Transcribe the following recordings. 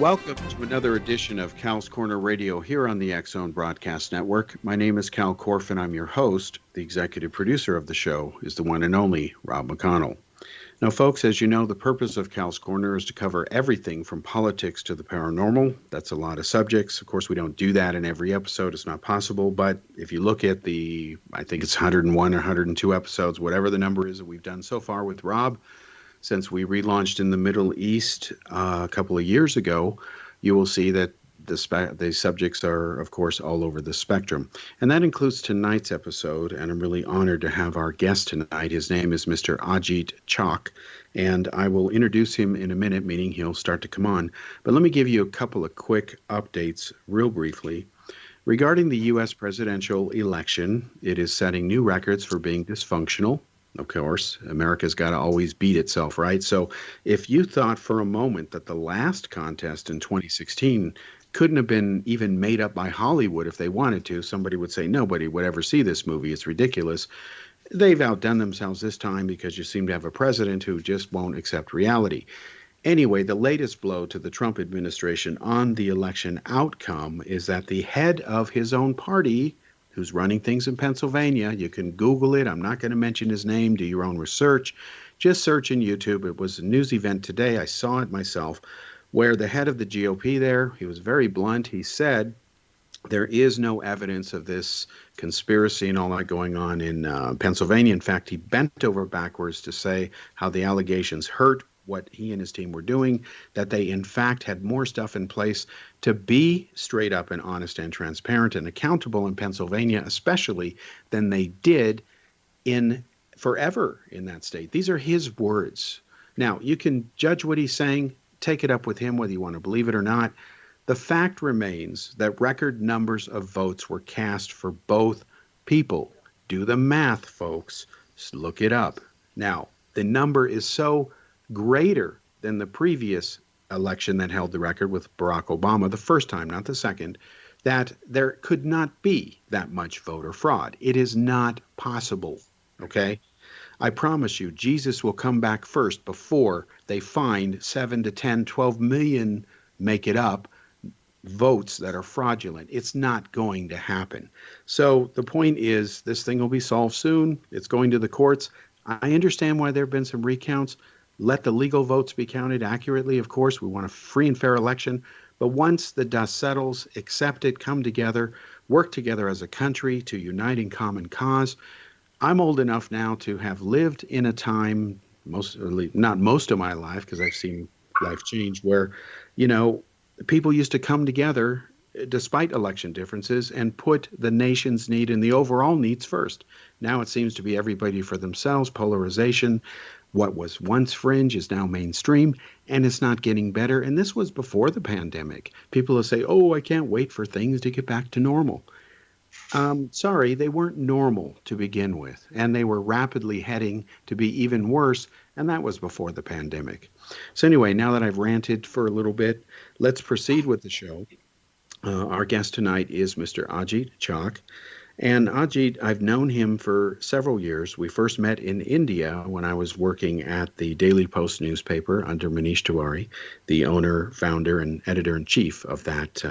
Welcome to another edition of Cal's Corner Radio here on the X Zone Broadcast Network. My name is Kal Korff, and I'm your host. The executive producer of the show is the one and only Rob McConnell. Now, folks, as you know, the purpose of Cal's Corner is to cover everything from politics to the paranormal. That's a lot of subjects. Of course, we don't do that in every episode. It's not possible. But if you look at I think it's 101 or 102 episodes, whatever the number is that we've done so far with Rob, since we relaunched in the Middle East a couple of years ago, you will see that the subjects are, of course, all over the spectrum. And that includes tonight's episode, and I'm really honored to have our guest tonight. His name is Mr. Ajit Chak, and I will introduce him in a minute, meaning he'll start to come on. But let me give you a couple of quick updates real briefly. Regarding the U.S. presidential election, it is setting new records for being dysfunctional. Of course, America's got to always beat itself, right? So if you thought for a moment that the last contest in 2016 couldn't have been even made up by Hollywood if they wanted to, somebody would say nobody would ever see this movie. It's ridiculous. They've outdone themselves this time because you seem to have a president who just won't accept reality. Anyway, the latest blow to the Trump administration on the election outcome is that the head of his own party, who's running things in Pennsylvania. You can Google it. I'm not going to mention his name. Do your own research. Just search in YouTube. It was a news event today. I saw it myself, where the head of the GOP there, he was very blunt. He said there is no evidence of this conspiracy and all that going on in Pennsylvania. In fact, he bent over backwards to say how the allegations hurt what he and his team were doing, that they in fact had more stuff in place to be straight up and honest and transparent and accountable in Pennsylvania, especially than they did in forever in that state. These are his words. Now, you can judge what he's saying, take it up with him whether you want to believe it or not. The fact remains that record numbers of votes were cast for both people. Do the math, folks. Just look it up. Now, the number is so greater than the previous election that held the record with Barack Obama, the first time, not the second, that there could not be that much voter fraud. It is not possible, okay? I promise you, Jesus will come back first before they find 7 to 10, 12 million, make it up, votes that are fraudulent. It's not going to happen. So the point is, this thing will be solved soon. It's going to the courts. I understand why there have been some recounts. Let the legal votes be counted accurately, of course. We want a free and fair election. But once the dust settles, accept it, come together, work together as a country to unite in common cause. I'm old enough now to have lived in a time, not most of my life, because I've seen life change, where, people used to come together despite election differences and put the nation's need and the overall needs first. Now it seems to be everybody for themselves, polarization. What was once fringe is now mainstream, and it's not getting better. And this was before the pandemic. People will say, oh, I can't wait for things to get back to normal. Sorry, they weren't normal to begin with, and they were rapidly heading to be even worse, and that was before the pandemic. So anyway, now that I've ranted for a little bit, let's proceed with the show. Our guest tonight is Mr. Ajit Chak. And Ajit, I've known him for several years. We first met in India when I was working at the Daily Post newspaper under Manish Tiwari, the owner, founder, and editor-in-chief of that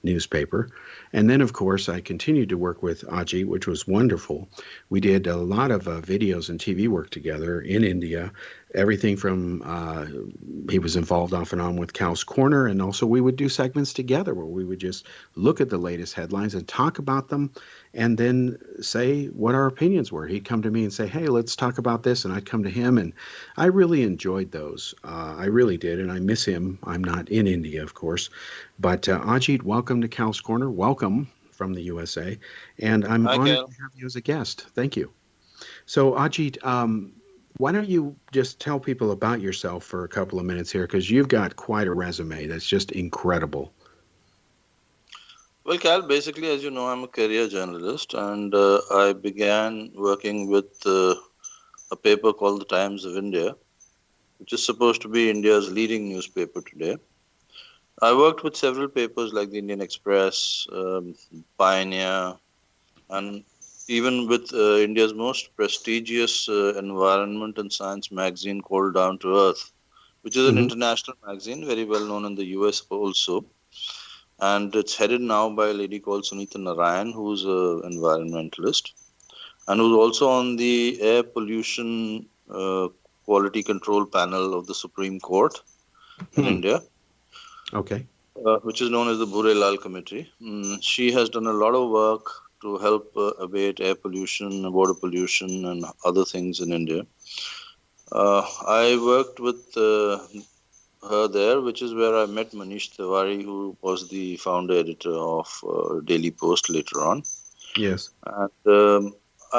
newspaper. And then, of course, I continued to work with Ajit, which was wonderful. We did a lot of videos and TV work together in India. Everything from he was involved off and on with Cal's Corner, and also we would do segments together where we would just look at the latest headlines and talk about them and then say what our opinions were. He'd come to me and say, hey, let's talk about this, and I'd come to him, and I really enjoyed those. I really did, and I miss him. I'm not in India, of course. But Ajit, welcome to Cal's Corner. Welcome from the USA, and I'm Hi, honored Cal. to have you as a guest. Thank you. So, Ajit, why don't you just tell people about yourself for a couple of minutes here, because you've got quite a resume that's just incredible. Well, Cal, basically, as you know, I'm a career journalist, and I began working with a paper called the Times of India, which is supposed to be India's leading newspaper today. I worked with several papers like the Indian Express, Pioneer, and even with India's most prestigious environment and science magazine called Down to Earth, which is an Mm-hmm. international magazine, very well known in the US also. And it's headed now by a lady called Sunita Narayan, who's an environmentalist and who's also on the air pollution quality control panel of the Supreme Court in Hmm. India, Okay. which is known as the Bure Lal Committee. She has done a lot of work to help abate air pollution, water pollution, and other things in India. I worked with her there, which is where I met Manish Tiwari, who was the founder editor of Daily Post later on. Yes. And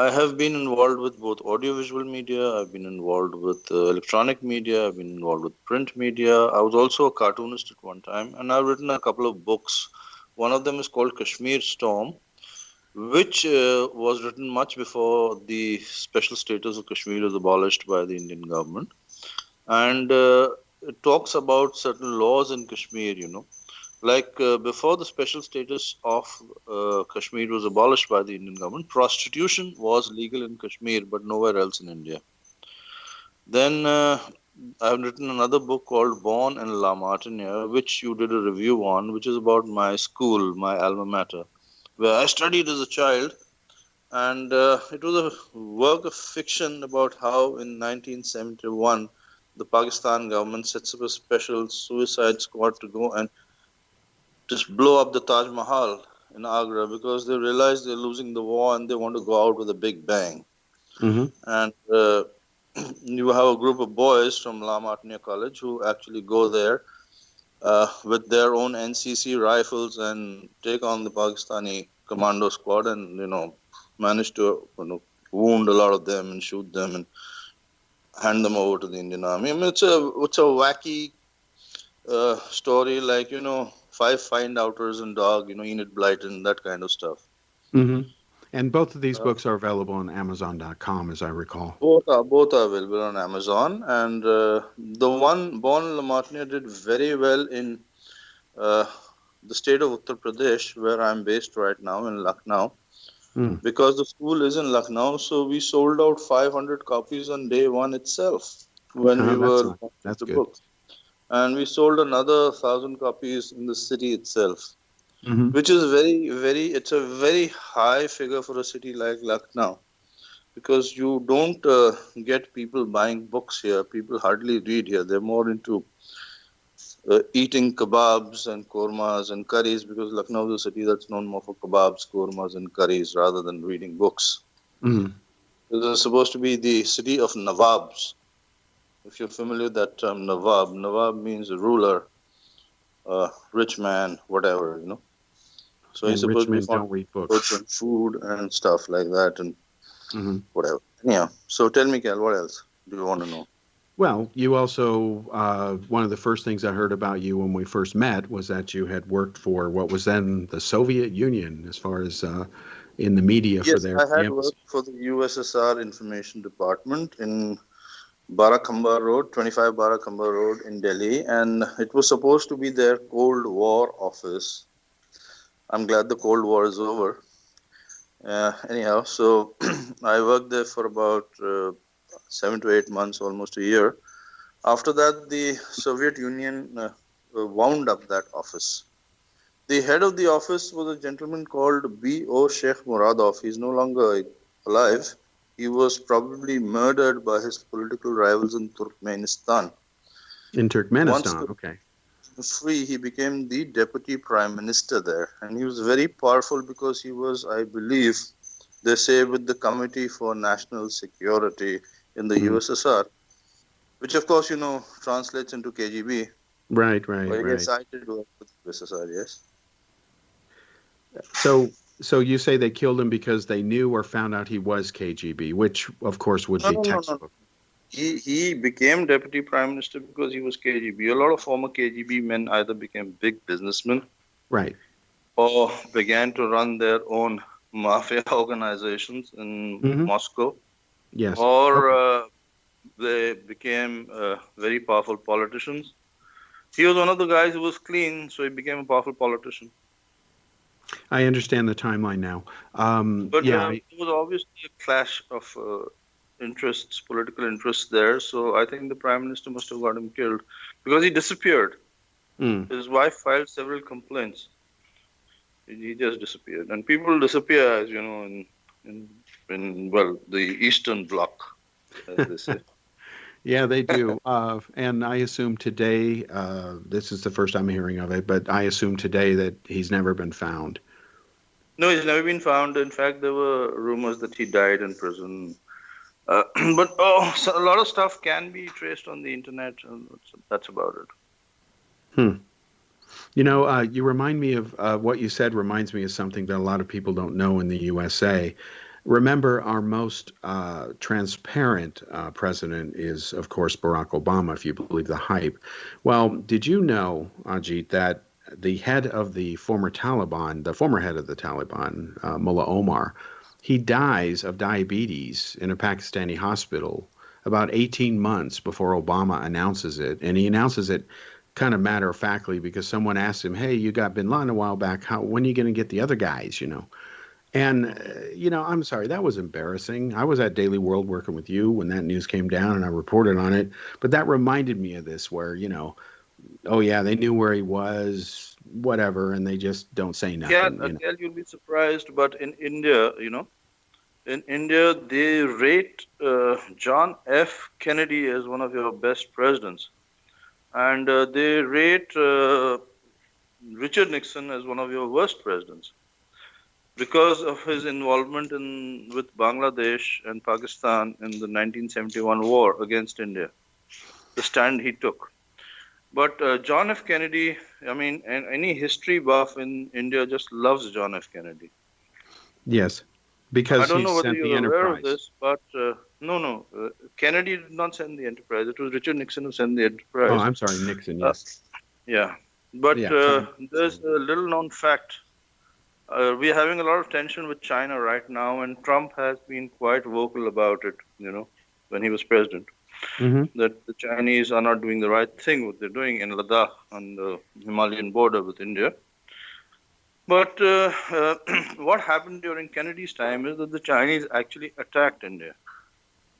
I have been involved with both audiovisual media, I've been involved with electronic media, I've been involved with print media. I was also a cartoonist at one time, and I've written a couple of books. One of them is called Kashmir Storm, which was written much before the special status of Kashmir was abolished by the Indian government. And it talks about certain laws in Kashmir, like before the special status of Kashmir was abolished by the Indian government, prostitution was legal in Kashmir, but nowhere else in India. Then I've written another book called Born in La Martiniere, which you did a review on, which is about my school, my alma mater, where I studied as a child. And it was a work of fiction about how in 1971 the Pakistan government sets up a special suicide squad to go and just blow up the Taj Mahal in Agra because they realize they're losing the war and they want to go out with a big bang. Mm-hmm. And you have a group of boys from La Martiniere College who actually go there with their own NCC rifles and take on the Pakistani commando squad and manage to wound a lot of them and shoot them and hand them over to the Indian Army. I mean, it's a wacky story like Five Find Outers and Dog, Enid Blyton, that kind of stuff. Mm-hmm. And both of these Uh, books are available on Amazon.com, as I recall. both are available on Amazon, and the one Born in La Martiniere did very well in uh, the state of Uttar Pradesh, where I'm based right now in Lucknow, Mm. because the school is in Lucknow. So we sold out 500 copies on day one itself when we That's were not, launching that's the good. book, and we sold another 1,000 copies in the city itself, Mm-hmm. which is it's a very high figure for a city like Lucknow because you don't get people buying books here. People hardly read here. They're more into eating kebabs and kormas and curries because Lucknow is a city that's known more for kebabs, kormas, and curries rather than reading books. Mm-hmm. This is supposed to be the city of Nawabs. If you're familiar with that term, Nawab means a ruler, rich man, whatever. So he's And supposed rich to be men fond don't read of books books. and food and stuff like that and Mm-hmm. whatever. Yeah. So tell me, Cal, what else do you want to know? Well, you also, one of the first things I heard about you when we first met was that you had worked for what was then the Soviet Union, as far as in the media for Yes, their I the had embassy. worked for the USSR Information Department in Barakamba Road, 25 Barakamba Road in Delhi, and it was supposed to be their Cold War office. I'm glad the Cold War is over. Anyhow, so I worked there for about 7 to 8 months, almost a year. After that, the Soviet Union wound up that office. The head of the office was a gentleman called B.O. Sheikh Muradov. He's no longer alive. He was probably murdered by his political rivals in Turkmenistan. In Once Turkmenistan. the Okay. free, he became the deputy prime minister there. And he was very powerful because he was, I believe, they say, with the Committee for National Security in the Mm. USSR, which of course, translates into KGB. Right, right, But yes, right. I did work with the USSR, yes. So, so you say they killed him because they knew or found out he was KGB, which of course would No, be no, no, no. textbook. He became deputy prime minister because he was KGB. A lot of former KGB men either became big businessmen Right. or began to run their own mafia organizations in Mm-hmm. Moscow, Yes. or Okay. they became very powerful politicians. He was one of the guys who was clean, so he became a powerful politician. I understand the timeline now. But Yeah. there was obviously a clash of interests, political interests there. So I think the prime minister must have got him killed because he disappeared. Mm. His wife filed several complaints. He just disappeared, and people disappear, as you know, in well, the Eastern Bloc, as they say. Yeah, they do. And I assume today, this is the first I'm hearing of it, but I assume today that he's never been found. No, he's never been found. In fact, there were rumors that he died in prison. But so a lot of stuff can be traced on the internet, and that's about it. Hmm. You remind me of what you said reminds me of something that a lot of people don't know in the USA. Remember, our most transparent president is, of course, Barack Obama, if you believe the hype. Well, did you know, Ajit, that the head of the former Taliban, the former head of the Taliban, Mullah Omar, he dies of diabetes in a Pakistani hospital about 18 months before Obama announces it. And he announces it kind of matter of factly because someone asked him, "Hey, you got Bin Laden a while back. When are you going to get the other guys?" And I'm sorry, that was embarrassing. I was at Daily World working with you when that news came down, and I reported on it. But that reminded me of this, where oh yeah, they knew where he was, whatever, and they just don't say Yeah, nothing. Again, you'll be surprised, but in India, they rate John F. Kennedy as one of your best presidents, and they rate Richard Nixon as one of your worst presidents because of his involvement with Bangladesh and Pakistan in the 1971 war against India, the stand he took. But John F. Kennedy, I mean, and any history buff in India just loves John F. Kennedy. Yes, I because don't he know whether sent the you're aware of Enterprise. this, but no. Kennedy did not send the Enterprise. It was Richard Nixon who sent the Oh, Enterprise. I'm sorry, Nixon. Uh, Yes. yeah. But Yeah. Sorry. there's a little known fact. We are having a lot of tension with China right now, and Trump has been quite vocal about it, when he was president, Hmm. that the Chinese are not doing the right thing, what they're doing in Ladakh on the Himalayan border with India. But what happened during Kennedy's time is that the Chinese actually attacked India.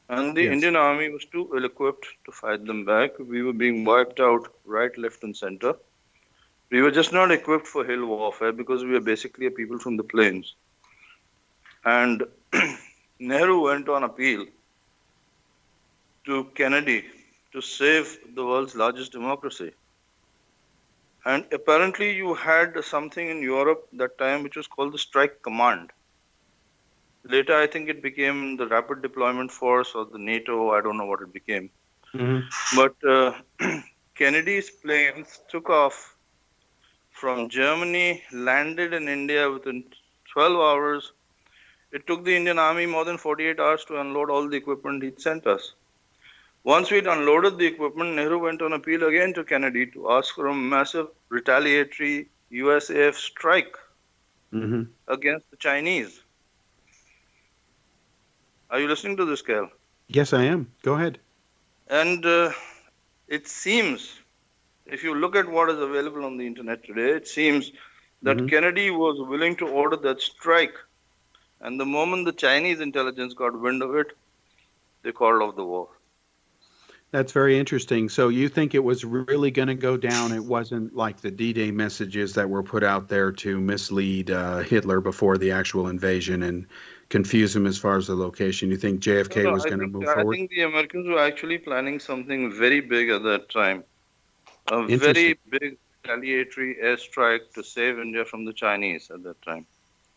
And the Yes. Indian army was too ill equipped to fight them back. We were being wiped out right, left, and center. We were just not equipped for hill warfare because we were basically a people from the plains. And Nehru went on appeal to Kennedy to save the world's largest democracy. And apparently, you had something in Europe that time which was called the Strike Command. Later, I think it became the Rapid Deployment Force or the NATO. I don't know what it became. Hmm. But Kennedy's planes took off from Germany, landed in India within 12 hours. It took the Indian Army more than 48 hours to unload all the equipment he'd sent us. Once we'd unloaded the equipment, Nehru went on appeal again to Kennedy to ask for a massive retaliatory USAF strike against the Chinese. Are you listening to this, Kal? Yes, I am. Go ahead. And it seems, if you look at what is available on the internet today, it seems that Kennedy was willing to order that strike. And the moment the Chinese intelligence got wind of it, they called off the war. That's very interesting. So you think it was really going to go down? It wasn't like the D-Day messages that were put out there to mislead Hitler before the actual invasion and confuse him as far as the location. You think JFK No, was going to move I forward? think the Americans were actually planning something very big at that time. A Interesting. very big retaliatory airstrike to save India from the Chinese at that time.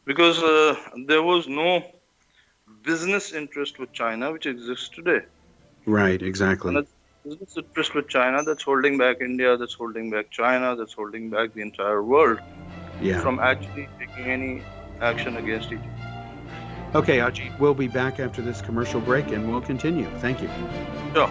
Because there was no business interest with China which exists today. Right, And exactly. it's business interest with China that's holding back India, that's holding back China, that's holding back the entire world Yeah. from actually taking any action against each other. Okay, Ajit, we'll be back after this commercial break and we'll continue. Thank you. Sure.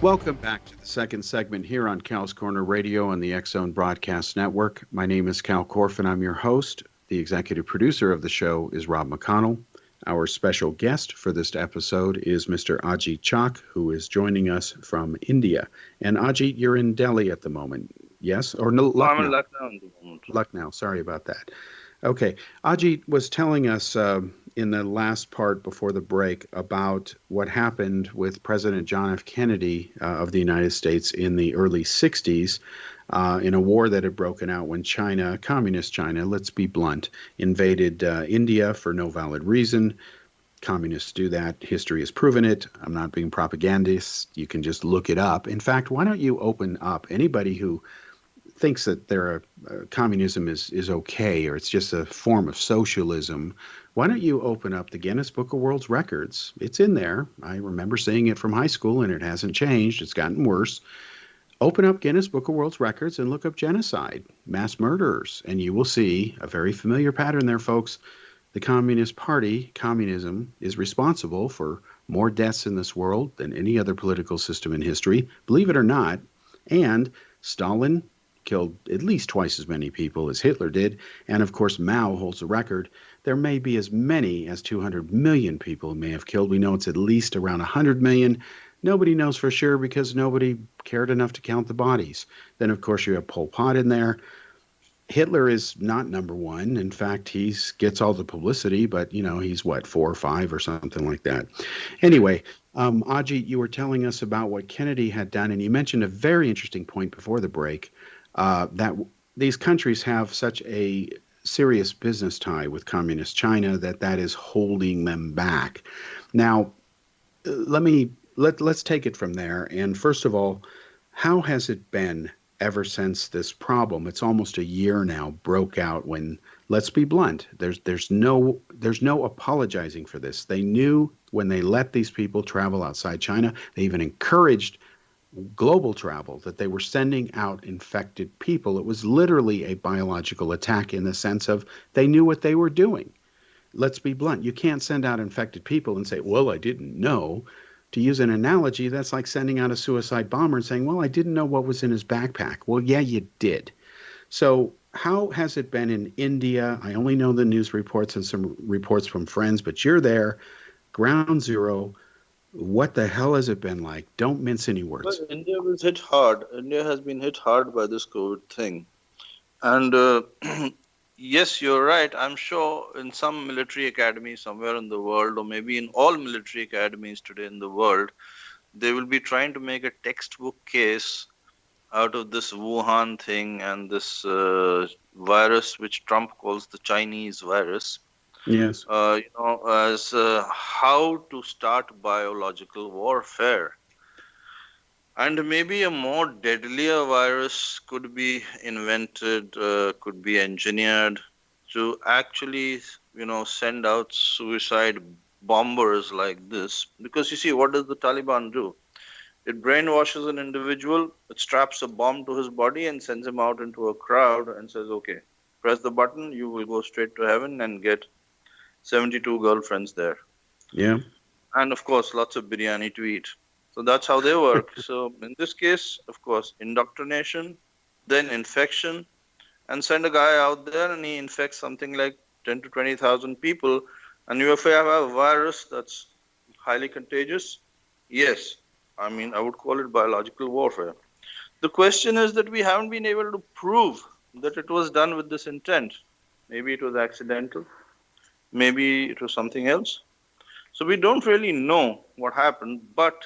Welcome back to the second segment here on Cal's Corner Radio on the X Zone Broadcast Network. My name is Kal Korff, and I'm your host. The executive producer of the show is Rob McConnell. Our special guest for this episode is Mr. Ajit Chak, who is joining us from India. And Ajit, you're in Delhi at the moment, yes? Or no, I'm in Lucknow? Lucknow at the moment. Lucknow, sorry about that. Okay. Ajit was telling us in the last part before the break about what happened with President John F. Kennedy of the United States in the early 60s in a war that had broken out when China, communist China, let's be blunt, invaded India for no valid reason. Communists do that. History has proven it. I'm not being propagandist. You can just look it up. In fact, why don't you open up anybody who thinks that communism is okay or it's just a form of socialism, why don't you open up the Guinness Book of World Records? It's in there. I remember seeing it from high school, and it hasn't changed. It's gotten worse. Open up Guinness Book of World Records and look up genocide, mass murderers, and you will see a very familiar pattern there, folks. The Communist Party, communism, is responsible for more deaths in this world than any other political system in history, believe it or not. And Stalin killed at least twice as many people as Hitler did. And of course, Mao holds the record. There may be as many as 200 million people may have killed. We know it's at least around 100 million. Nobody knows for sure because nobody cared enough to count the bodies. Then, of course, you have Pol Pot in there. Hitler is not number one. In fact, he gets all the publicity, but, he's what, 4 or 5 or something like that. Anyway, Ajit, you were telling us about what Kennedy had done, and you mentioned a very interesting point before the break, that these countries have such a serious business tie with communist China that is holding them back. Now, let's take it from there. And first of all, how has it been ever since this problem? It's almost a year now broke out when, let's be blunt, there's no apologizing for this. They knew when they let these people travel outside China, they even encouraged global travel, that they were sending out infected people. It was literally a biological attack in the sense of they knew what they were doing. Let's be blunt. You can't send out infected people and say, well, I didn't know. To use an analogy, that's like sending out a suicide bomber and saying, well, I didn't know what was in his backpack. Well, yeah, you did. So how has it been in India? I only know the news reports and some reports from friends, but you're there, ground zero. What the hell has it been like? Don't mince any words. Well, India was hit hard. India has been hit hard by this COVID thing. And yes, you're right. I'm sure in some military academy somewhere in the world, or maybe in all military academies today in the world, they will be trying to make a textbook case out of this Wuhan thing and this virus, which Trump calls the Chinese virus. Yes. As how to start biological warfare. And maybe a more deadlier virus could be invented, could be engineered to actually, send out suicide bombers like this. Because you see, what does the Taliban do? It brainwashes an individual, it straps a bomb to his body and sends him out into a crowd and says, okay, press the button, you will go straight to heaven and get 72 girlfriends there. Yeah. And of course, lots of biryani to eat. So that's how they work. So in this case, of course, indoctrination, then infection, and send a guy out there and he infects something like 10 to 20,000 people. And if you have a virus that's highly contagious, yes, I would call it biological warfare. The question is that we haven't been able to prove that it was done with this intent. Maybe it was accidental. Maybe it was something else. So we don't really know what happened, but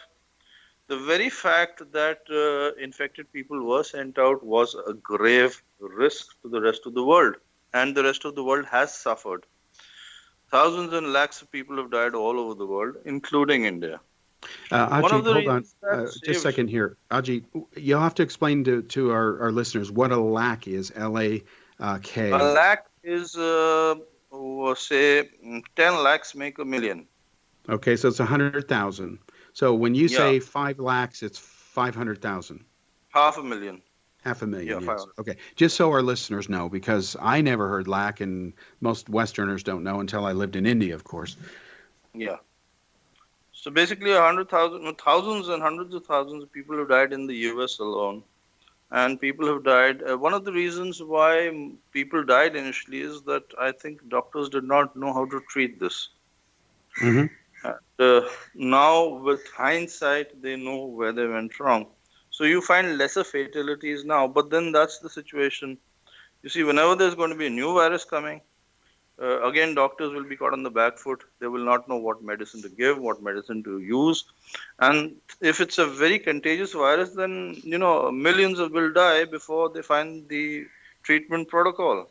the very fact that infected people were sent out was a grave risk to the rest of the world. And the rest of the world has suffered. Thousands and lakhs of people have died all over the world, including India. Ajit, hold on. Just a second here. Ajit, you'll have to explain to our listeners what a lakh is, L-A-K. A lakh is, say, 10 lakhs make a million. Okay, so it's 100,000. So when you say 5 lakhs, it's 500,000. 500,000. 500,000, yes. Okay, just so our listeners know, because I never heard lakh, and most Westerners don't know until I lived in India, of course. Yeah. So basically, 100,000, thousands and hundreds of thousands of people have died in the US alone. And people have died. One of the reasons why people died initially is that I think doctors did not know how to treat this. Mm-hmm. And now, with hindsight, they know where they went wrong. So you find lesser fatalities now, but then that's the situation. You see, whenever there's going to be a new virus coming, again, doctors will be caught on the back foot. They will not know what medicine to give, what medicine to use. And if it's a very contagious virus, then, millions will die before they find the treatment protocol.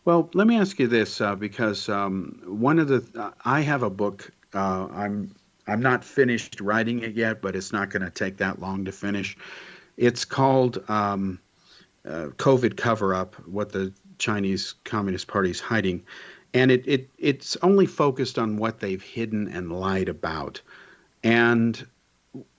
Well, let me ask you this, because one of the I have a book. I'm not finished writing it yet, but it's not going to take that long to finish. It's called COVID Cover Up: What the Chinese Communist Party is Hiding, and it's only focused on what they've hidden and lied about. And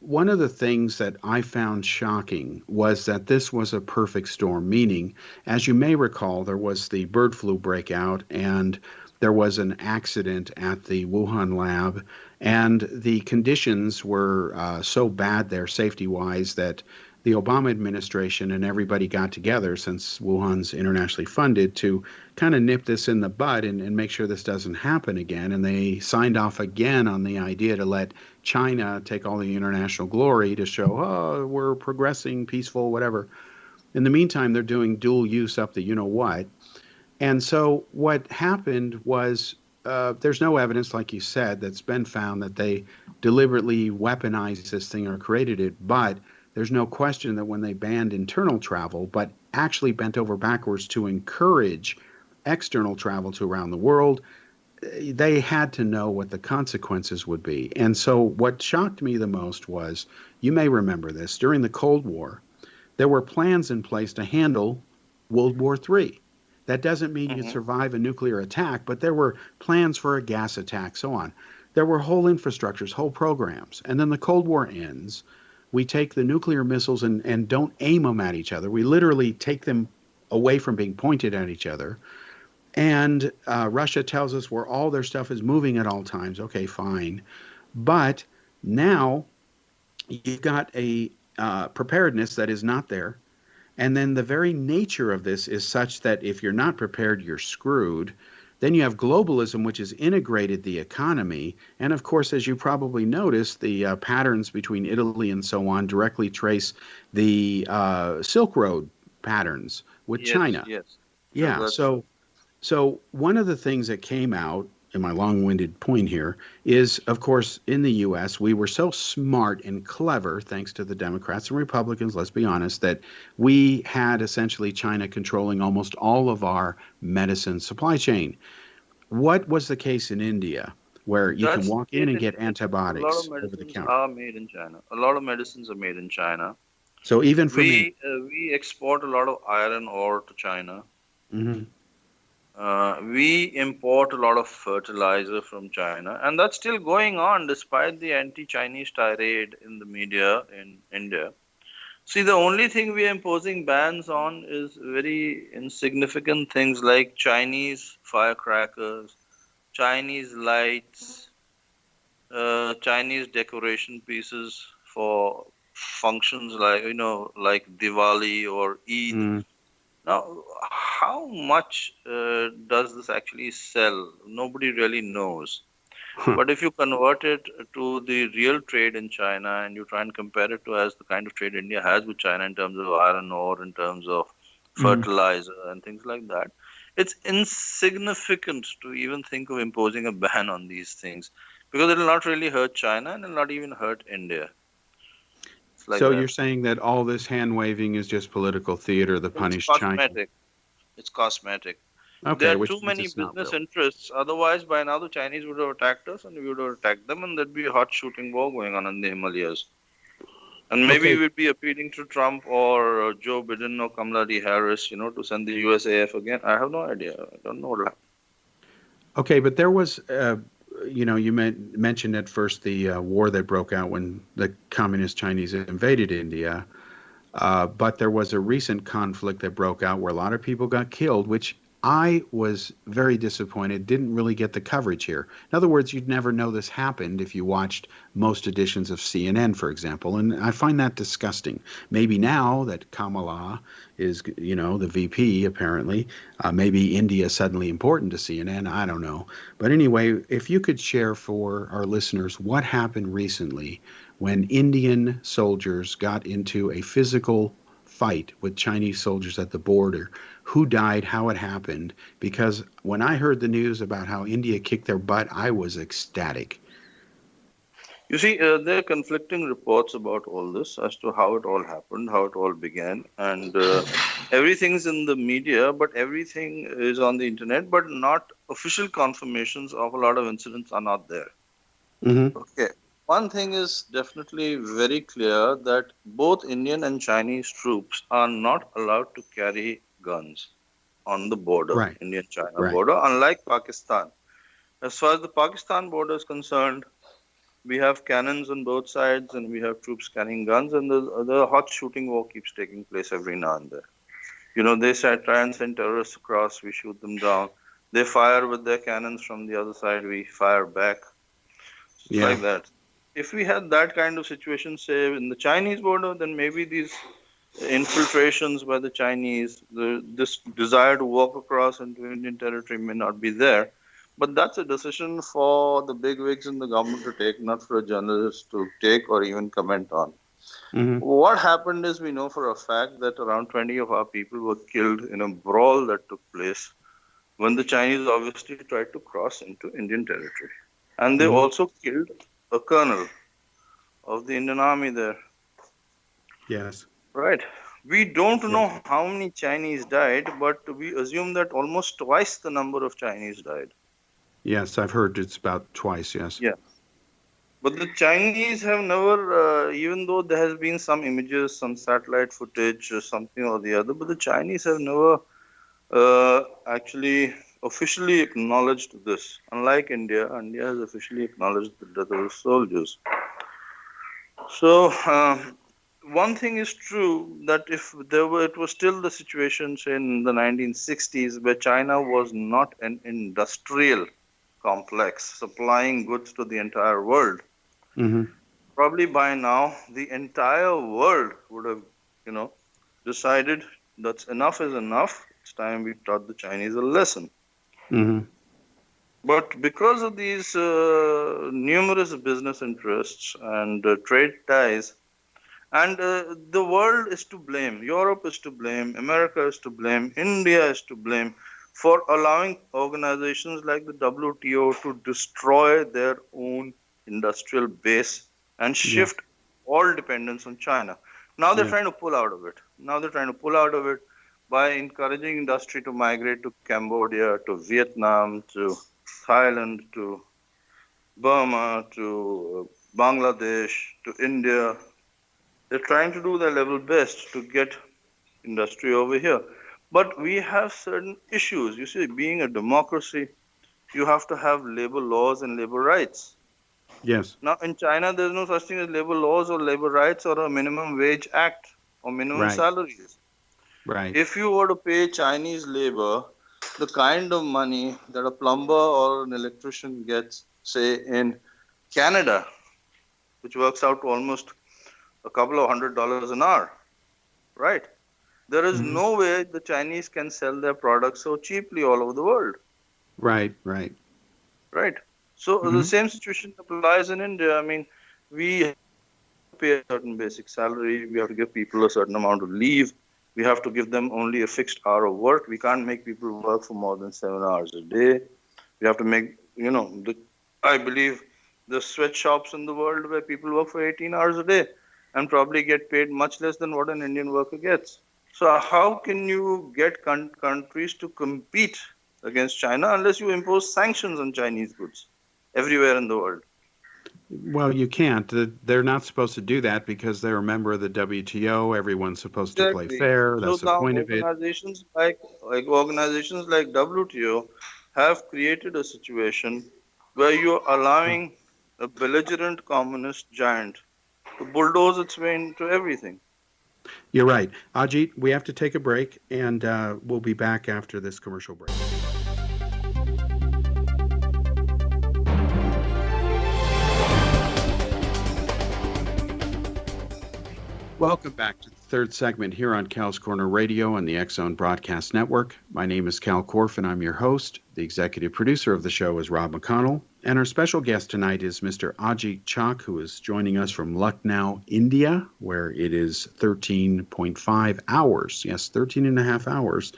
one of the things that I found shocking was that this was a perfect storm, meaning, as you may recall, there was the bird flu breakout and there was an accident at the Wuhan lab, and the conditions were so bad there, safety wise, that the Obama administration and everybody got together, since Wuhan's internationally funded, to kind of nip this in the bud and make sure this doesn't happen again. And they signed off again on the idea to let China take all the international glory to show, oh, we're progressing, peaceful, whatever. In the meantime, they're doing dual use up the you know what. And so what happened was there's no evidence, like you said, that's been found that they deliberately weaponized this thing or created it. But there's no question that when they banned internal travel, but actually bent over backwards to encourage external travel to around the world, they had to know what the consequences would be. And so what shocked me the most was, you may remember this, during the Cold War, there were plans in place to handle World War III. That doesn't mean you'd Mm-hmm. survive a nuclear attack, but there were plans for a gas attack, so on. There were whole infrastructures, whole programs. And then the Cold War ends. We take the nuclear missiles and don't aim them at each other. We literally take them away from being pointed at each other. And Russia tells us where all their stuff is moving at all times. Okay, fine. But now you've got a preparedness that is not there. And then the very nature of this is such that if you're not prepared, you're screwed. Then you have globalism, which has integrated the economy. And of course, as you probably noticed, the patterns between Italy and so on directly trace the Silk Road patterns with Yes, China. yes. True, Yeah. that's true. So one of the things that came out in my long-winded point here is, of course, in the U.S., we were so smart and clever, thanks to the Democrats and Republicans, let's be honest, that we had essentially China controlling almost all of our medicine supply chain. What was the case in India, where you can That's the walk in case and in get India too. A lot of antibiotics over the medicines counter? are made in China. A lot of medicines are made in China. So even from India. We export a lot of iron ore to China. Hmm. We import a lot of fertilizer from China, and that's still going on despite the anti-Chinese tirade in the media in India. See, the only thing we are imposing bans on is very insignificant things like Chinese firecrackers, Chinese lights, Chinese decoration pieces for functions like like Diwali or Eid. Mm. Now, how much does this actually sell? Nobody really knows. Huh. But if you convert it to the real trade in China and you try and compare it to as the kind of trade India has with China in terms of iron ore, in terms of Mm. fertilizer and things like that, it's insignificant to even think of imposing a ban on these things because it will not really hurt China and it will not even hurt India. It's like So that. you're saying that all this hand waving is just political theater to It's punish China? cosmetic. It's cosmetic. There Okay, are which too means many it's not business real. interests. Otherwise, by now the Chinese would have attacked us and we would have attacked them, and there'd be a hot shooting war going on in the Himalayas. And maybe Okay, we'd be appealing to Trump or Joe Biden or Kamala Harris, to send the USAF again. I have no idea. I don't know what will happen. okay, but there was, you mentioned at first the war that broke out when the communist Chinese invaded India, but there was a recent conflict that broke out where a lot of people got killed, which I was very disappointed, didn't really get the coverage here. In other words, you'd never know this happened if you watched most editions of CNN, for example, and I find that disgusting. Maybe now that Kamala is, the VP, apparently, maybe India is suddenly important to CNN, I don't know. But anyway, if you could share for our listeners what happened recently when Indian soldiers got into a physical fight with Chinese soldiers at the border, who died, how it happened, because when I heard the news about how India kicked their butt, I was ecstatic. You see, there are conflicting reports about all this as to how it all happened, how it all began, and everything's in the media, but everything is on the internet, but not official confirmations of a lot of incidents are not there. Mm-hmm. Okay. One thing is definitely very clear that both Indian and Chinese troops are not allowed to carry guns on the border, Right, Indian China right. border, unlike Pakistan. As far as the Pakistan border is concerned, we have cannons on both sides and we have troops carrying guns, and the hot shooting war keeps taking place every now and then. They try and send terrorists across, we shoot them down. They fire with their cannons from the other side, we fire back. It's Yeah. like that. If we had that kind of situation, say, in the Chinese border, then maybe these infiltrations by the Chinese, this desire to walk across into Indian territory may not be there. But that's a decision for the big wigs in the government to take, not for a journalist to take or even comment on. Mm-hmm. What happened is we know for a fact that around 20 of our people were killed in a brawl that took place when the Chinese obviously tried to cross into Indian territory. And they Mm-hmm. also killed a colonel of the Indian army there. Yes. Right. We don't Yes. know how many Chinese died, but we assume that almost twice the number of Chinese died. Yes, I've heard it's about twice, yes. Yeah. But the Chinese have never, even though there has been some images, some satellite footage, or something or the other, but the Chinese have never actually officially acknowledged this. Unlike India, India has officially acknowledged the death of the soldiers. So one thing is true that if it was still the situation say, in the 1960s where China was not an industrial complex supplying goods to the entire world. Mm-hmm. Probably by now the entire world would have, you know, decided that's enough is enough. It's time we taught the Chinese a lesson. Mm-hmm. But because of these numerous business interests and trade ties, and the world is to blame. Europe is to blame. America is to blame. India is to blame for allowing organizations like the WTO to destroy their own industrial base and Yeah. shift all dependence on China. Now they're Yes. trying to pull out of it. Now they're trying to pull out of it by encouraging industry to migrate to Cambodia, to Vietnam, to Thailand, to Burma, to Bangladesh, to India. They're trying to do their level best to get industry over here. But we have certain issues. You see, being a democracy, you have to have labor laws and labor rights. Yes. Now, in China, there's no such thing as labor laws or labor rights or a minimum wage act or minimum Right. salaries. Right. If you were to pay Chinese labor the kind of money that a plumber or an electrician gets, say, in Canada, which works out to almost a couple of $100 an hour, right? There is Mm-hmm. no way the Chinese can sell their products so cheaply all over the world, Right. Right. right? So the Mm-hmm. same situation applies in India. I mean, we have to pay a certain basic salary, we have to give people a certain amount of leave, we have to give them only a fixed hour of work. We can't make people work for more than 7 hours a day. We have to make, I believe the sweatshops in the world where people work for 18 hours a day and probably get paid much less than what an Indian worker gets. So how can you get countries to compete against China unless you impose sanctions on Chinese goods everywhere in the world? Well, you can't. They're not supposed to do that because they're a member of the WTO. Everyone's supposed to play Exactly. fair. So That's the now point of it. organizations like WTO have created a situation where you're allowing a belligerent communist giant to bulldoze its way into everything. You're right. Ajit, we have to take a break, and we'll be back after this commercial break. Welcome back to the third segment here on Cal's Corner Radio and the X Zone Broadcast Network. My name is Kal Korff, and I'm your host. The executive producer of the show is Rob McConnell. And our special guest tonight is Mr. Ajit Chak, who is joining us from Lucknow, India, where it is 13.5 hours. Yes, 13 and a half hours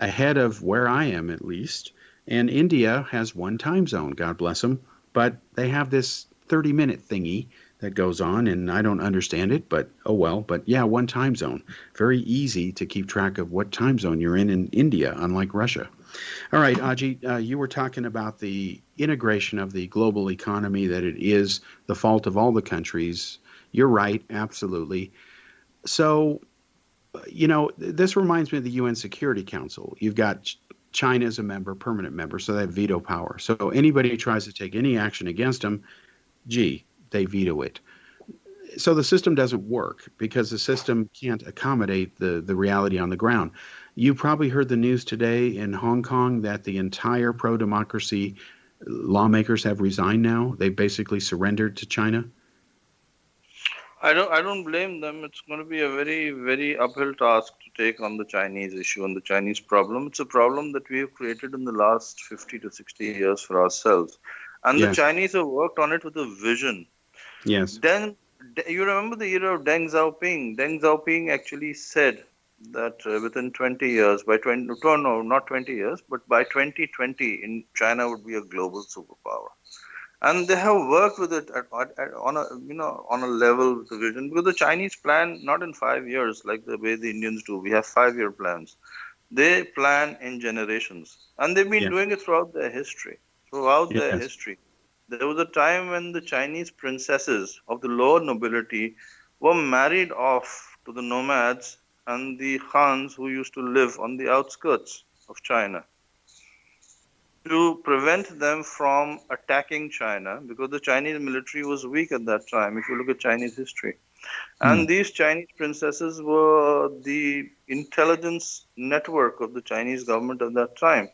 ahead of where I am, at least. And India has one time zone, God bless them. But they have this 30-minute thingy that goes on, and I don't understand it, but oh well. But yeah, one time zone. Very easy to keep track of what time zone you're in India, unlike Russia. All right, Ajit, you were talking about the integration of the global economy, that it is the fault of all the countries. You're right, absolutely. So, this reminds me of the UN Security Council. You've got China as a member, permanent member, so they have veto power. So anybody who tries to take any action against them, gee, they veto it. So the system doesn't work because the system can't accommodate the reality on the ground. You probably heard the news today in Hong Kong that the entire pro-democracy lawmakers have resigned now. They basically surrendered to China. I don't blame them. It's going to be a very, very uphill task to take on the Chinese issue and the Chinese problem. It's a problem that we have created in the last 50 to 60 years for ourselves. And the Yes, Chinese have worked on it with a vision. yes. Then you remember the era of Deng Xiaoping. Deng Xiaoping actually said that within 20 years, by 20, no, not 20 years, but by 2020, in China would be a global superpower. And they have worked with it on a on a level with the vision, because the Chinese plan not in 5 years like the way the Indians do. We have 5 year plans. They plan in generations, and they've been Yeah, doing it throughout their history. Throughout their yes. history, there was a time when the Chinese princesses of the lower nobility were married off to the nomads and the Khans who used to live on the outskirts of China, to prevent them from attacking China, because the Chinese military was weak at that time, if you look at Chinese history. Hmm. And these Chinese princesses were the intelligence network of the Chinese government at that time.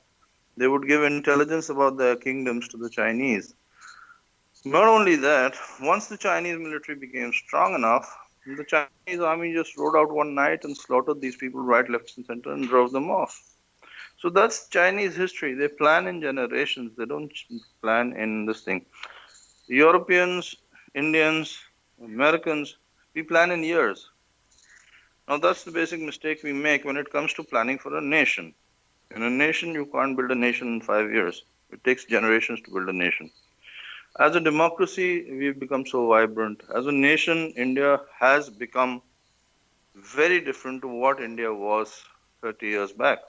They would give intelligence about their kingdoms to the Chinese. Not only that, once the Chinese military became strong enough, the Chinese army just rode out one night and slaughtered these people right, left, and center and drove them off. So that's Chinese history. They plan in generations. They don't plan in this thing. Europeans, Indians, Americans, we plan in years. Now that's the basic mistake we make when it comes to planning for a nation. In a nation, you can't build a nation in 5 years. It takes generations to build a nation. As a democracy, we've become so vibrant. As a nation, India has become very different to what India was 30 years back.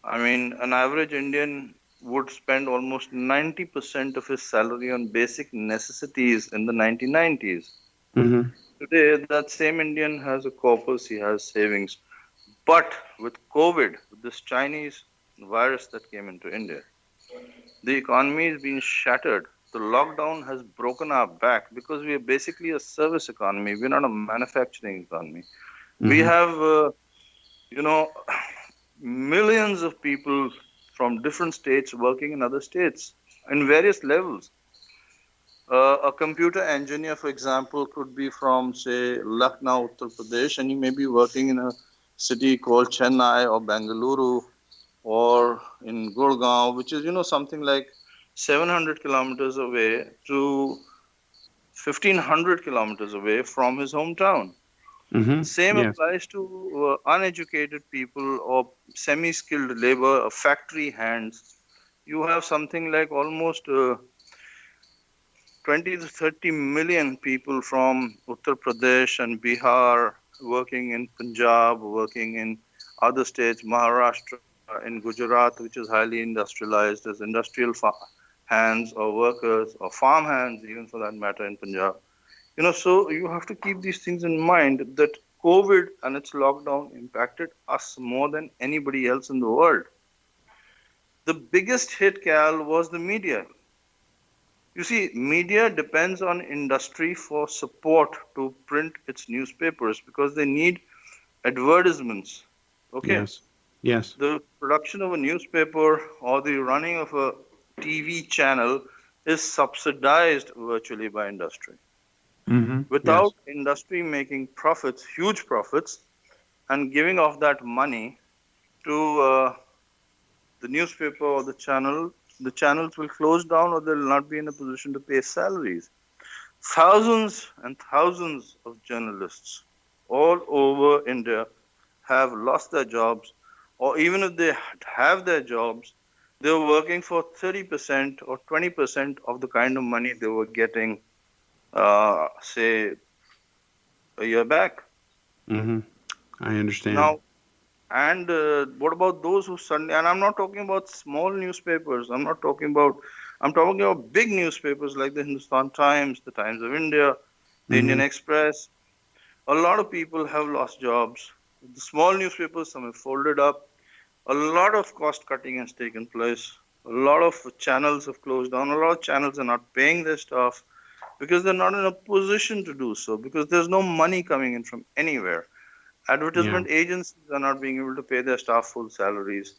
I mean, an average Indian would spend almost 90% of his salary on basic necessities in the 1990s. Hmm. Today, that same Indian has a corpus, he has savings. But with COVID, with this Chinese virus that came into India, the economy has been shattered. The lockdown has broken our back because we are basically a service economy. We're not a manufacturing economy. We Hmm. have, you know, millions of people from different states working in other states in various levels. A computer engineer, for example, could be from, say, Lucknow, Uttar Pradesh, and he may be working in a city called Chennai or Bengaluru or in Gurgaon, which is, something like 700 kilometers away to 1500 kilometers away from his hometown. Hmm. The same Yes. applies to uneducated people or semi skilled labor, factory hands. You have something like almost 20 to 30 million people from Uttar Pradesh and Bihar working in Punjab, working in other states, Maharashtra, in Gujarat, which is highly industrialized, as industrial hands or workers or farm hands, even for that matter, in Punjab. So you have to keep these things in mind, that COVID and its lockdown impacted us more than anybody else in the world. The biggest hit, Cal, was the media. You see, media depends on industry for support to print its newspapers because they need advertisements. Okay, Yes. Yes. the production of a newspaper or the running of a TV channel is subsidized virtually by industry. Mm-hmm. Yes. Without industry making profits, huge profits, and giving off that money to the newspaper or the channels will close down or they'll not be in a position to pay salaries. Thousands and thousands of journalists all over India have lost their jobs, or even if they have their jobs, they're working for 30% or 20% of the kind of money they were getting, say, a year back. Mm-hmm. I understand. Now, and what about those who suddenly, and I'm not talking about small newspapers, I'm talking about big newspapers like the Hindustan Times, the Times of India, the Mm-hmm. Indian Express. A lot of people have lost jobs. The small newspapers, some have folded up. A lot of cost cutting has taken place. A lot of channels have closed down. A lot of channels are not paying their staff because they're not in a position to do so because there's no money coming in from anywhere. Yeah. Advertisement agencies are not being able to pay their staff full salaries.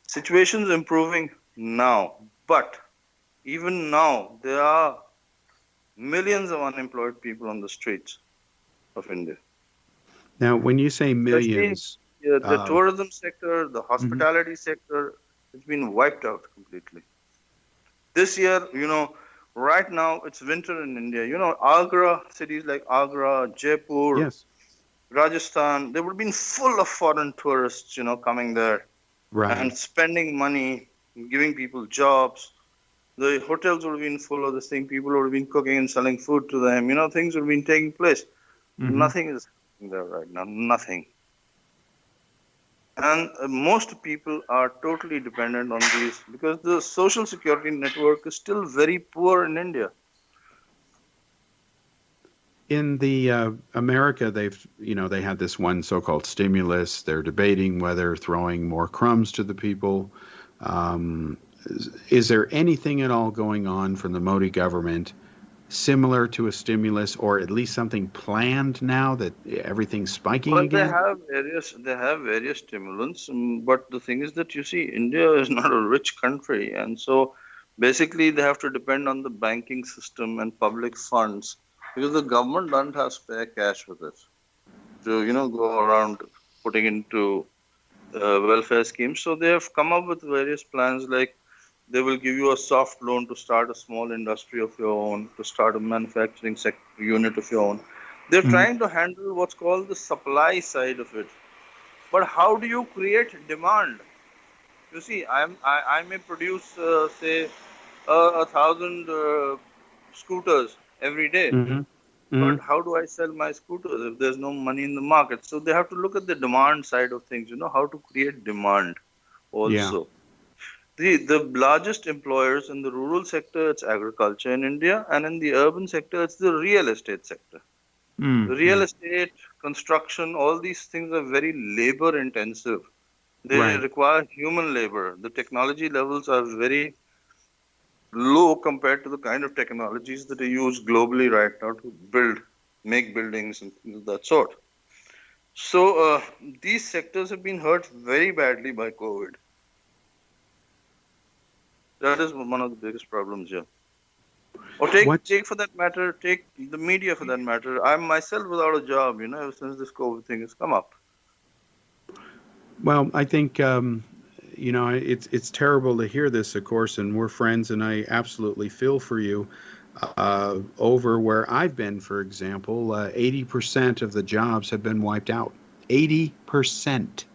Situation's improving now, but even now there are millions of unemployed people on the streets of India. Now, when you say Especially millions, the uh, tourism sector, the mhm. hospitality sector, it's been wiped out completely. This year, right now it's winter in India. Agra, cities like Agra, Jaipur, Yes. Rajasthan, they would have been full of foreign tourists, coming there and Right. spending money, giving people jobs. The hotels would have been full of this thing. People would have been cooking and selling food to them. Things would have been taking place. Mm-hmm. Nothing is happening there right now. Nothing. And most people are totally dependent on these because the social security network is still very poor in India. In the America, they had this one so-called stimulus. They're debating whether throwing more crumbs to the people. Is there anything at all going on from the Modi government similar to a stimulus, or at least something planned now that everything's spiking Well, they again? have various stimulants, but the thing is that you see, India is not a rich country, and so basically they have to depend on the banking system and public funds because the government doesn't have spare cash with it to go around putting into welfare schemes. So they have come up with various plans like they will give you a soft loan to start a small industry of your own, to start a manufacturing unit of your own. They're Mm-hmm. trying to handle what's called the supply side of it. But how do you create demand? You see, I may produce, say, 1,000 scooters every day. Mm-hmm. But Mm-hmm. how do I sell my scooters if there's no money in the market? So they have to look at the demand side of things, how to create demand Yeah. also. The largest employers in the rural sector, it's agriculture in India, and in the urban sector, it's the real estate sector. The Mm-hmm. real estate, construction, all these things are very labor intensive. They Right. require human labor. The technology levels are very low compared to the kind of technologies that are used globally right now to make buildings and things of that sort. So these sectors have been hurt very badly by COVID. That is one of the biggest problems here. Or What? take for that matter, take the media for that matter. I'm myself without a job, ever since this COVID thing has come up. Well, I think it's terrible to hear this, of course, and we're friends, and I absolutely feel for you. Over where I've been, for example, 80% of the jobs have been wiped out. 80%.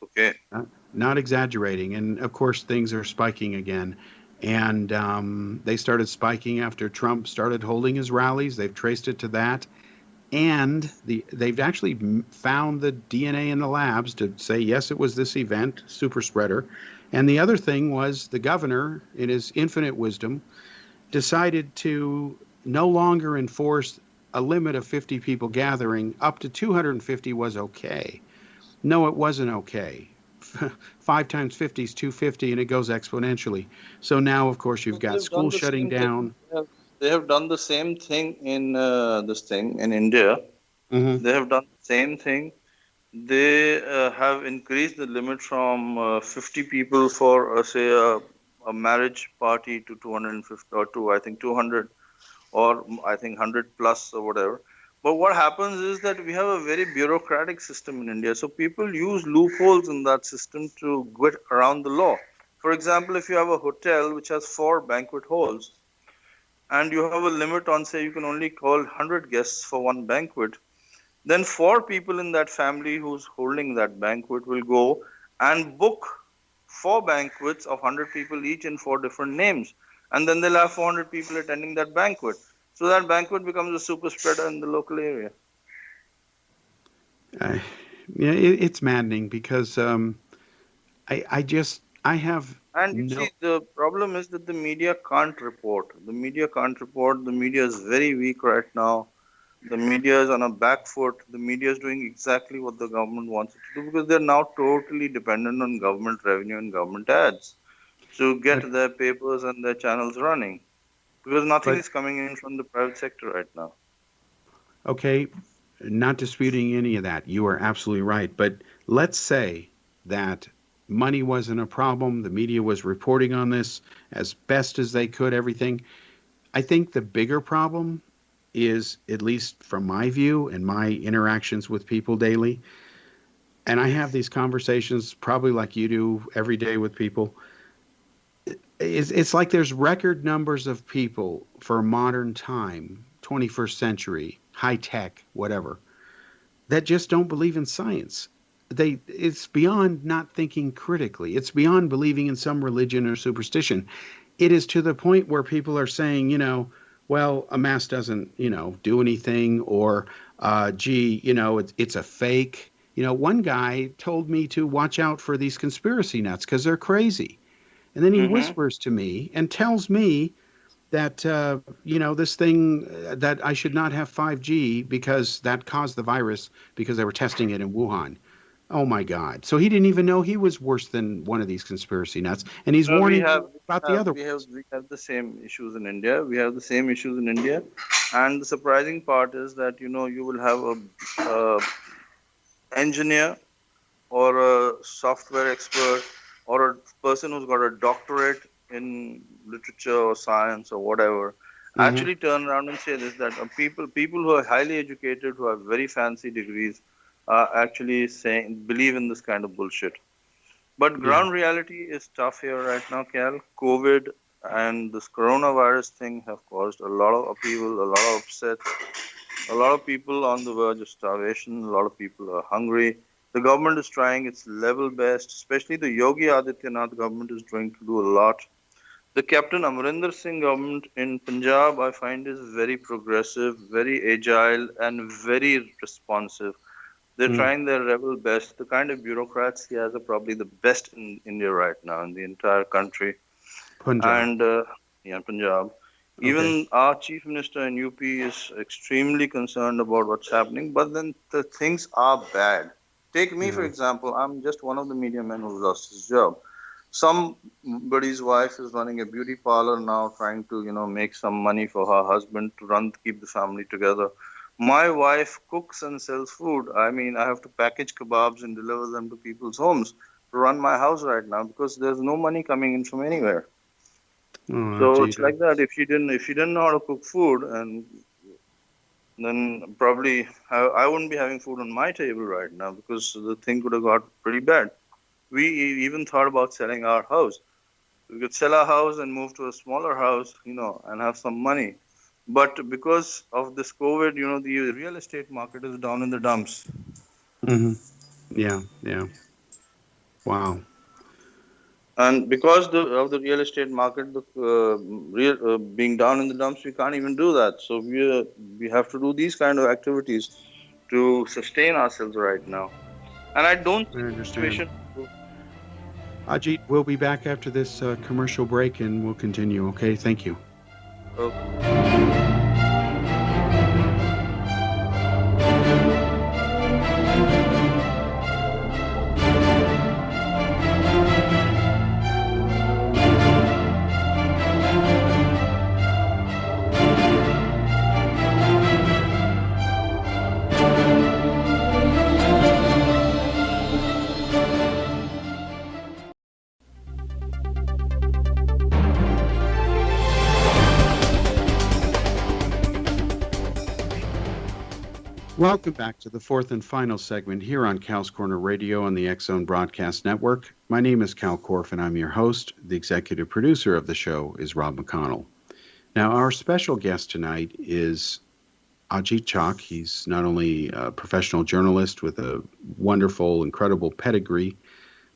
Okay. Not exaggerating. And of course, things are spiking again. And they started spiking after Trump started holding his rallies. They've traced it to that. And they've actually found the DNA in the labs to say, yes, it was this event, super spreader. And the other thing was the governor, in his infinite wisdom, decided to no longer enforce a limit of 50 people gathering. Up to 250 was okay. No, it wasn't okay. 5 times 50 is 250, and it goes exponentially. So now, of course, you've So got they've done schools the shutting same thing. down. They have done the same thing in this thing in India. Hmm. They have done the same thing. They have increased the limit from 50 people for say a marriage party to 250 or to I think 200 or I think 100 plus or whatever. But what happens is that we have a very bureaucratic system in India. So people use loopholes in that system to get around the law. For example, if you have a hotel which has 4 banquet halls and you have a limit on, say, you can only call 100 guests for one banquet, then 4 people in that family who's holding that banquet will go and book 4 banquets of 100 people each in 4 different names. And then they'll have 400 people attending that banquet. So that banquet becomes a super spreader in the local area. Uh, yeah, it's maddening because I have And you see, no. the problem is that the media can't report. The media can't report. The media is very weak right now. The media is on a back foot. The media is doing exactly what the government wants it to do because they're now totally dependent on government revenue and government ads to But get their papers and their channels running because nothing but is coming in from the private sector right now. okay, not disputing any of that. You are absolutely right. But let's say that money wasn't a problem. The media was reporting on this as best as they could. Everything. I think the bigger problem is, at least from my view and my interactions with people daily, and I have these conversations probably like you do every day with people. It's like there's record numbers of people for modern time, 21st century, high tech, whatever, that just don't believe in science. It's beyond not thinking critically. It's beyond believing in some religion or superstition. It is to the point where people are saying, well, a mask doesn't, do anything, or gee, it's a fake. One guy told me to watch out for these conspiracy nuts because they're crazy. And then he Mm-hmm. whispers to me and tells me that this thing that I should not have 5G because that caused the virus because they were testing it in Wuhan. Oh my God! So he didn't even know he was worse than one of these conspiracy nuts, and he's No, we warning have you about the other we have ones. we have the same issues in India. We have the same issues in India, and the surprising part is that you will have a engineer or a software expert or a person who's got a doctorate in literature or science or whatever Hmm. actually turn around and say this that people who are highly educated who have very fancy degrees are actually saying believe in this kind of bullshit. But Yeah. ground reality is tough here right now, Cal. COVID and this coronavirus thing have caused a lot of upheaval, a lot of upset, a lot of people on the verge of starvation. A lot of people are hungry. The government is trying its level best, especially the Yogi Adityanath government is trying to do a lot. The Captain Amarinder Singh government in Punjab, I find, is very progressive, very agile, and very responsive. They're Mm. trying their level best. The kind of bureaucrats he has are probably the best in India right now, in the entire country. Punjab. And yeah, Punjab. Okay. Even our chief minister in UP is extremely concerned about what's happening, but then the things are bad. Take me, for Yeah. example, I'm just one of the media men who lost his job. Somebody's wife is running a beauty parlor now, trying to, make some money for her husband to run, keep the family together. My wife cooks and sells food. I mean, I have to package kebabs and deliver them to people's homes to run my house right now because there's no money coming in from anywhere. Oh, So gee, it's like that. If she didn't know how to cook food, and then probably I wouldn't be having food on my table right now because the thing could have got pretty bad. We even thought about selling our house. We could sell our house and move to a smaller house, and have some money. But because of this COVID, the real estate market is down in the dumps. hmm. Yeah. Yeah. Wow. And because of the real estate market, the real being down in the dumps, we can't even do that. So we have to do these kind of activities to sustain ourselves right now. And I don't I see the understand. situation. Ajit, we'll be back after this commercial break and we'll continue. Okay. Thank you. Okay. Welcome back to the fourth and final segment here on Cal's Corner Radio on the X Zone Broadcast Network. My name is Kal Korff, and I'm your host. The executive producer of the show is Rob McConnell. Now, our special guest tonight is Ajit Chak. He's not only a professional journalist with a wonderful, incredible pedigree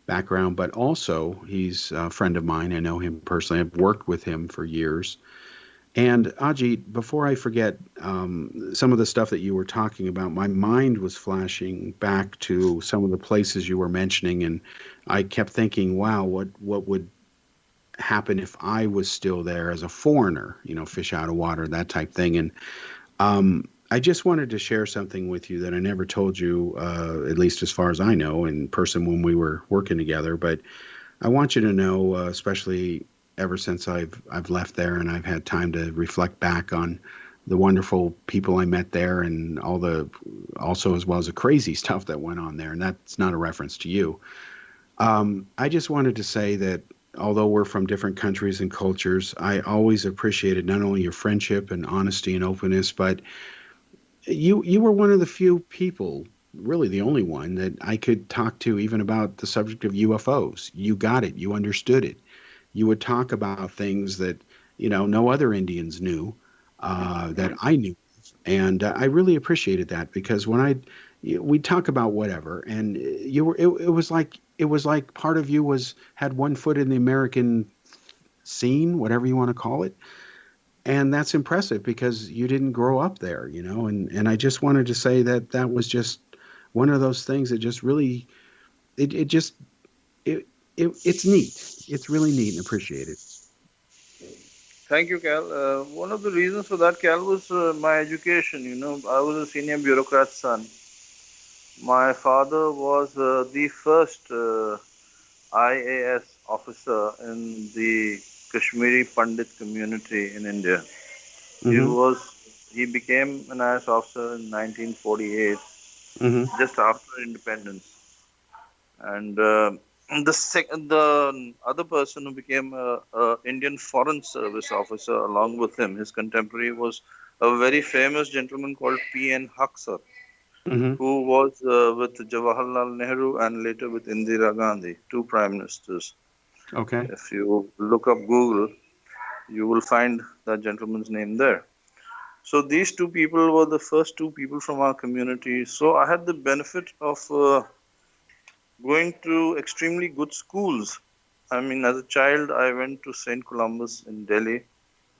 background, but also he's a friend of mine. I know him personally. I've worked with him for years. And Ajit, before I forget, some of the stuff that you were talking about, my mind was flashing back to some of the places you were mentioning, and I kept thinking, wow, what would happen if I was still there as a foreigner, fish out of water, that type thing. And I just wanted to share something with you that I never told you, at least as far as I know, in person when we were working together. But I want you to know, especially ever since I've left there and I've had time to reflect back on the wonderful people I met there and all the also as well as the crazy stuff that went on there. And that's not a reference to you. I just wanted to say that although we're from different countries and cultures, I always appreciated not only your friendship and honesty and openness, but you were one of the few people, really the only one that I could talk to even about the subject of UFOs. You got it. You understood it. You would talk about things that no other Indians knew, that I knew, and I really appreciated that because when we'd talk about whatever, and you were it was like part of you was had one foot in the American scene, whatever you want to call it, and that's impressive because you didn't grow up there, and I just wanted to say that that was just one of those things that just really it just it's neat. It's really neat and appreciated. Thank you, Cal. One of the reasons for that, Cal, was my education. I was a senior bureaucrat's son. My father was the first IAS officer in the Kashmiri Pandit community in India. He Mm-hmm. was he became an IAS officer in 1948, Mm-hmm. just after independence. And the other person who became a Indian Foreign Service officer along with him, his contemporary, was a very famous gentleman called P.N. Haksar, Mm-hmm. who was with Jawaharlal Nehru and later with Indira Gandhi, two prime ministers. Okay. If you look up Google, you will find that gentleman's name there. So these two people were the first two people from our community. So I had the benefit of going to extremely good schools. I mean, as a child, I went to St. Columbus in Delhi,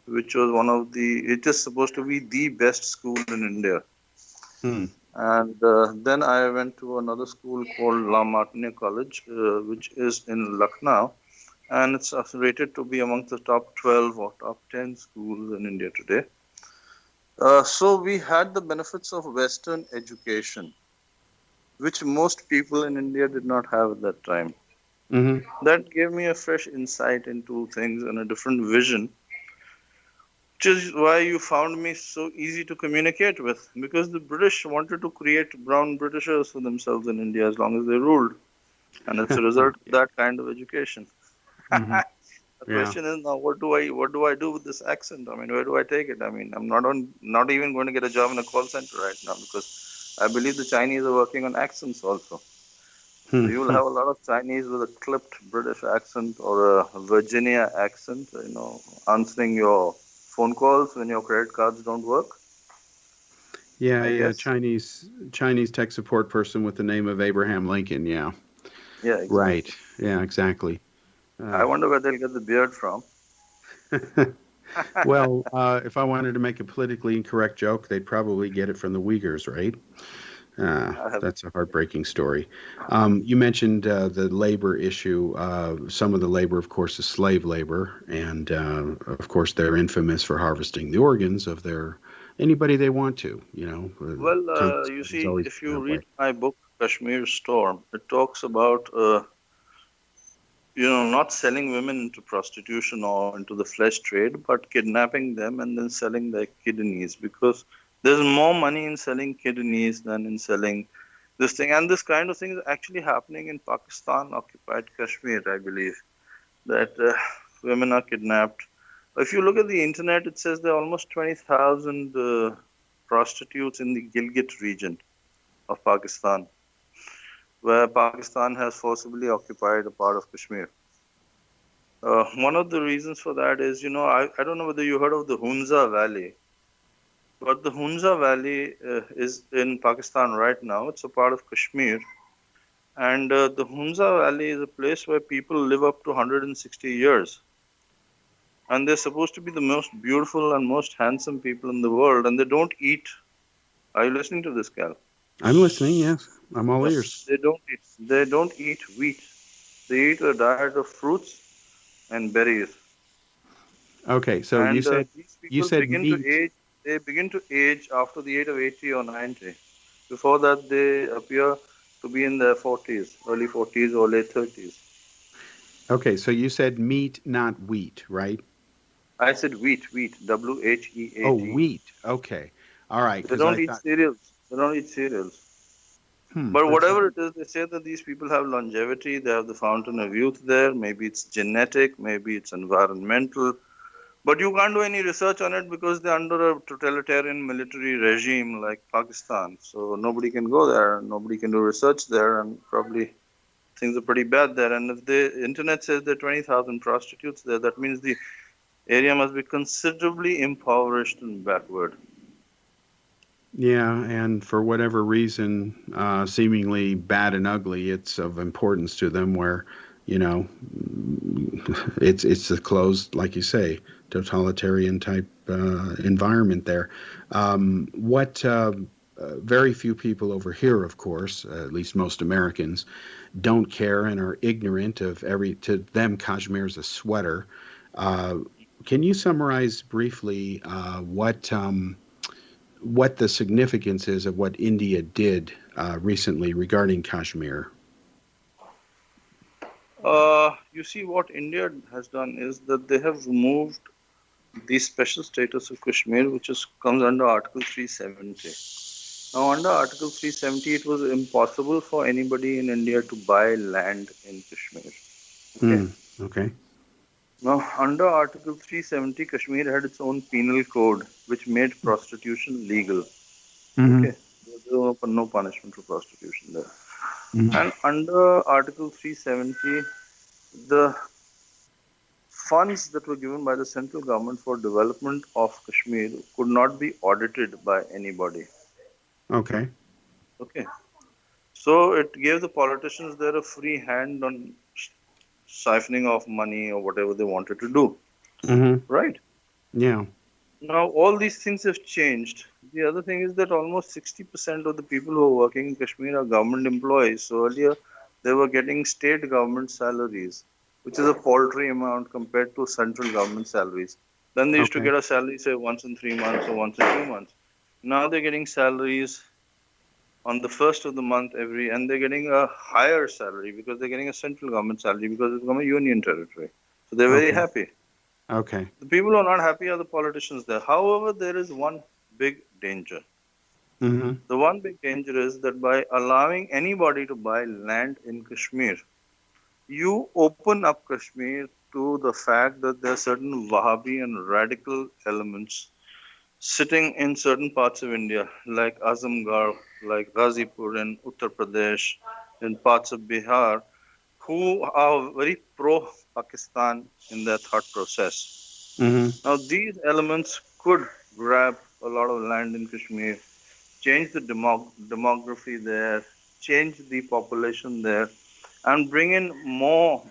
which was it is supposed to be the best school in India. Hmm. And then I went to another school called La Martiniere College, which is in Lucknow. And it's rated to be among the top 12 or top 10 schools in India today. So we had the benefits of Western education, which most people in India did not have at that time. Mm-hmm. That gave me a fresh insight into things and a different vision, which is why you found me so easy to communicate with. Because the British wanted to create brown Britishers for themselves in India as long as they ruled, and it's a result of Yeah. that kind of education. Mm-hmm. The Yeah. question is now, what do I do with this accent? I mean, where do I take it? I mean, I'm not even going to get a job in a call center right now because I believe the Chinese are working on accents also. So you will Hmm. have a lot of Chinese with a clipped British accent or a Virginia accent, answering your phone calls when your credit cards don't work, Yeah. I Yeah. guess. Chinese tech support person with the name of Abraham Lincoln. Yeah. Yeah, Right. exactly. Yeah. Exactly. I Uh, wonder where they'll get the beard from. well, if I wanted to make a politically incorrect joke, they'd probably get it from the Uyghurs, right? I have, That's a heartbreaking story. You mentioned the labor issue. Some of the labor, of course, is slave labor, and of course, they're infamous for harvesting the organs of their anybody they want to. well, Congress you has see, always if been you that way. read my book, Kashmir Storm, it talks about, not selling women into prostitution or into the flesh trade, but kidnapping them and then selling their kidneys because there's more money in selling kidneys than in selling this thing. And this kind of thing is actually happening in Pakistan occupied Kashmir, I believe, that women are kidnapped. If you look at the internet, it says there are almost 20,000 prostitutes in the Gilgit region of Pakistan, where Pakistan has forcibly occupied a part of Kashmir. One of the reasons for that is, I don't know whether you heard of the Hunza Valley, but the Hunza Valley is in Pakistan right now. It's a part of Kashmir. And the Hunza Valley is a place where people live up to 160 years. And they're supposed to be the most beautiful and most handsome people in the world. And they don't eat. Are you listening to this, Cal? I'm listening. Yes, I'm all No, ears. they don't eat wheat. They eat a diet of fruits and berries. Okay, so And these you people said begin to meat. age. They begin to age after the age of 80 or 90. Before that, they appear to be in their 40s, early 40s or late 30s. Okay, so you said meat, not wheat, right? I said wheat, Oh, Wheat. wheat. Okay, all right, They because don't I eat thought, cereals. They don't eat cereals. But that's whatever it is, they say that these people have longevity. They have the fountain of youth there. Maybe it's genetic, maybe it's environmental. But you can't do any research on it because they're under a totalitarian military regime like Pakistan. So nobody can go there. Nobody can do research there, and probably things are pretty bad there. And if the internet says there are 20,000 prostitutes there, that means the area must be considerably impoverished and backward. yeah, and for whatever reason, seemingly bad and ugly, it's of importance to them. Where, you know, it's a closed, like you say, totalitarian type environment there. What very few people over here, of course, at least most Americans, don't care and are ignorant of every. To them, Kashmir is a sweater. Uh, can you summarize briefly what the significance is of what India did recently regarding Kashmir? You see, what India has done is that they have removed the special status of Kashmir, which comes under Article 370. Now, under Article 370, it was impossible for anybody in India to buy land in Kashmir. Okay. Mm, okay. Now, under Article 370, Kashmir had its own penal code, which made prostitution legal. Mm-hmm. Okay. There was no punishment for prostitution there. Mm-hmm. And under Article 370, the funds that were given by the central government for development of Kashmir could not be audited by anybody. Okay. Okay. So it gave the politicians there a free hand on siphoning off money or whatever they wanted to do. Mm-hmm. Right? Yeah. Now, all these things have changed. The other thing is that almost 60% of the people who are working in Kashmir are government employees. So earlier, they were getting state government salaries, which is a paltry amount compared to central government salaries. Then they used to Okay. get a salary, say, once in 3 months or once in 2 months. Now they're getting salaries on the first of the month and they're getting a higher salary because they're getting a central government salary because it's become a union territory. So they're very Okay. happy. Okay. The people who are not happy are the politicians there. However, there is one big danger. Mm-hmm. The one big danger is that by allowing anybody to buy land in Kashmir, you open up Kashmir to the fact that there are certain Wahhabi and radical elements sitting in certain parts of India, like Azamgarh, like Ghazipur in Uttar Pradesh, in parts of Bihar, who are very pro Pakistan in their thought process. Mm-hmm. Now, these elements could grab a lot of land in Kashmir, change the demography there, change the population there, and bring in more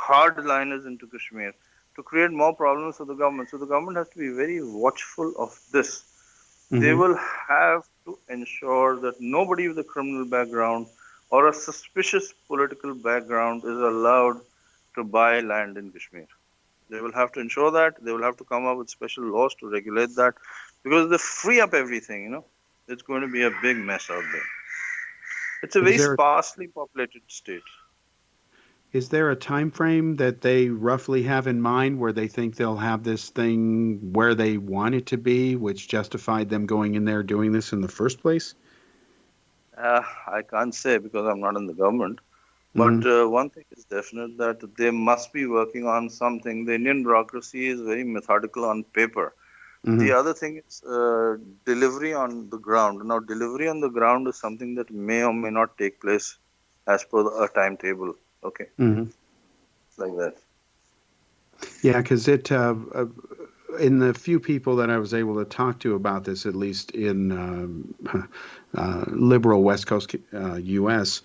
hardliners into Kashmir to create more problems for the government. So the government has to be very watchful of this. They Mm-hmm. will have to ensure that nobody with a criminal background or a suspicious political background is allowed to buy land in Kashmir. They will have to ensure that. They will have to come up with special laws to regulate that because if they free up everything, it's going to be a big mess out there. It's a Is very there sparsely populated state. is there a time frame that they roughly have in mind where they think they'll have this thing where they want it to be, which justified them going in there doing this in the first place? I can't say because I'm not in the government. But Mm-hmm. one thing is definite that they must be working on something. The Indian bureaucracy is very methodical on paper, The Hmm. other thing is delivery on the ground. Now, delivery on the ground is something that may or may not take place as per a timetable. Okay, Hmm. like that. Yeah, because in the few people that I was able to talk to about this, at least in liberal West Coast U.S.,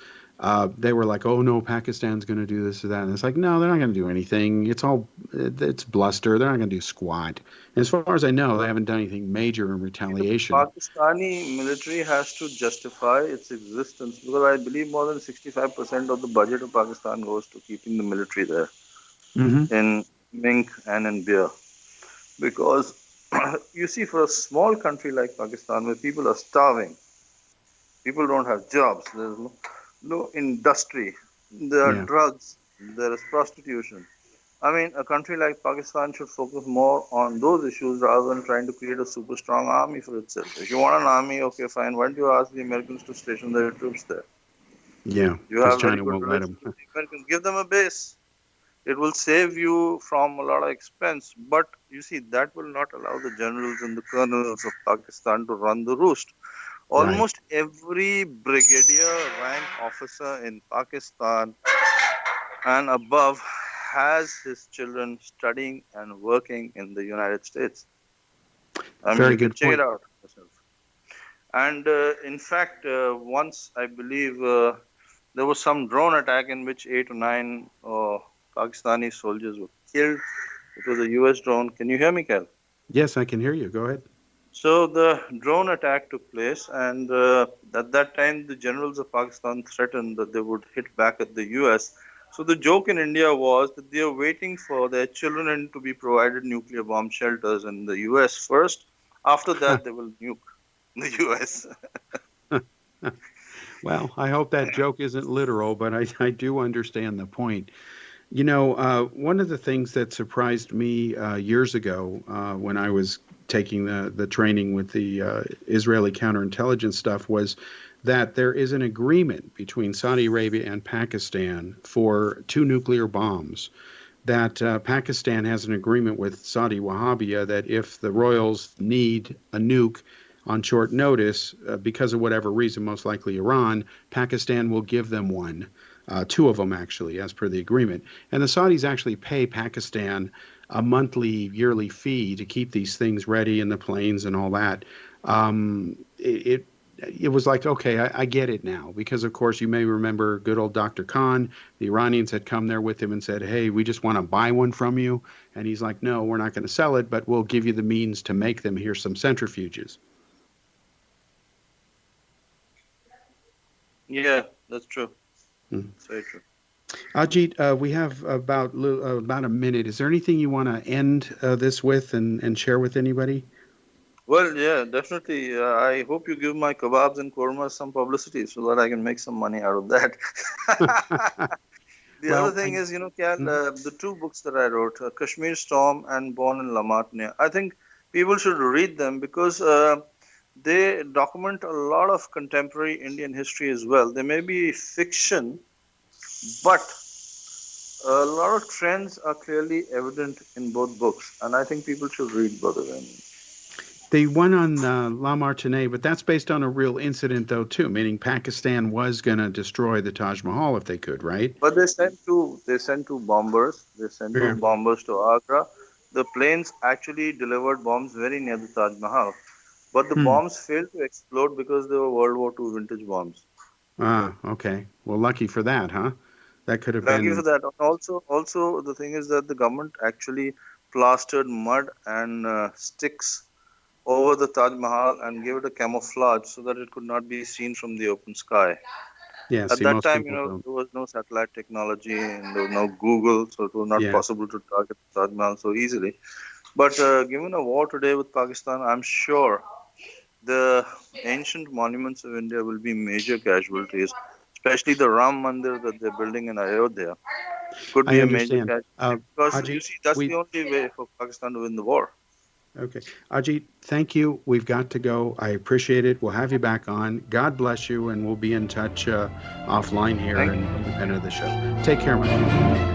they were like, "Oh no, Pakistan's going to do this or that," and it's like, "No, they're not going to do anything. It's bluster. They're not going to do squat." And as far as I know, they haven't done anything major in See, the retaliation. Pakistani military has to justify its existence because I believe more than 65% of the budget of Pakistan goes to keeping the military there Hmm. in mink and in beer. Because you see, for a small country like Pakistan, where people are starving, people don't have jobs, there's no industry, there are Yeah, drugs, there is prostitution. I mean, a country like Pakistan should focus more on those issues rather than trying to create a super strong army for itself. If you want an army, okay, fine. Why don't you ask the Americans to station their troops there? yeah, You because have very China good won't let relations them. with the Americans. Give them a base. It will save you from a lot of expense. But you see, that will not allow the generals and the colonels of Pakistan to run the roost. Right. Almost every brigadier rank officer in Pakistan and above has his children studying and working in the United States. I mean, Very you can good check it point. out yourself. And in fact, once I believe there was some drone attack in which 8 or 9 Pakistani soldiers were killed. It was a US drone. Can you hear me, Kel? Yes, I can hear you. Go ahead. So the drone attack took place, and at that time, the generals of Pakistan threatened that they would hit back at the US. So the joke in India was that they are waiting for their children to be provided nuclear bomb shelters in the US first. After that, they will nuke the US. Well, I hope that joke isn't literal, but I do understand the point. One of the things that surprised me years ago when I was taking the training with the Israeli counterintelligence stuff was that there is an agreement between Saudi Arabia and Pakistan for two nuclear bombs. That Pakistan has an agreement with Saudi Wahhabia that if the royals need a nuke on short notice, because of whatever reason, most likely Iran, Pakistan will give them one. Two of them, actually, as per the agreement. And the Saudis actually pay Pakistan a monthly, yearly fee to keep these things ready in the planes and all that. It was like, okay, I get it now. Because, of course, you may remember good old Dr. Khan. The Iranians had come there with him and said, hey, we just want to buy one from you. And he's like, no, we're not going to sell it, but we'll give you the means to make them. Here's some centrifuges. Yeah, that's true. Hmm. That's very true. Ajit, we have about a minute. Is there anything you want to end this with and share with anybody? Well, yeah, definitely. I hope you give my kebabs and kormas some publicity so that I can make some money out of that. The other Well, thing is, Cal, mhm. the two books that I wrote, Kashmir Storm and Born in Lamatnia, I think people should read them because they document a lot of contemporary Indian history as well. They may be fiction, but a lot of trends are clearly evident in both books, and I think people should read both of them. The one on La Martiniere, but that's based on a real incident, though, too, meaning Pakistan was going to destroy the Taj Mahal if they could, right? But they sent two bombers. They sent two Yeah. bombers to Agra. The planes actually delivered bombs very near the Taj Mahal, but the Hmm. bombs failed to explode because they were World War II vintage bombs. Ah, okay. Well, lucky for that, huh? That could have Lucky for been. that. Also, the thing is that the government actually plastered mud and sticks over the Taj Mahal and gave it a camouflage so that it could not be seen from the open sky. Yeah, At see, that most time, people don't. there was no satellite technology and there was no Google, so it was not Yeah. possible to target Taj Mahal so easily. But given a war today with Pakistan, I'm sure the ancient monuments of India will be major casualties, especially the Ram Mandir that they're building in Ayodhya. Could I be a major understand. casualty because you Ajit, see, that's the we only way for Pakistan to win the war. okay. Ajit, thank you. We've got to go. I appreciate it. We'll have you back on. God bless you, and we'll be in touch offline here Thank and you. independent of the show. Take care, my friend.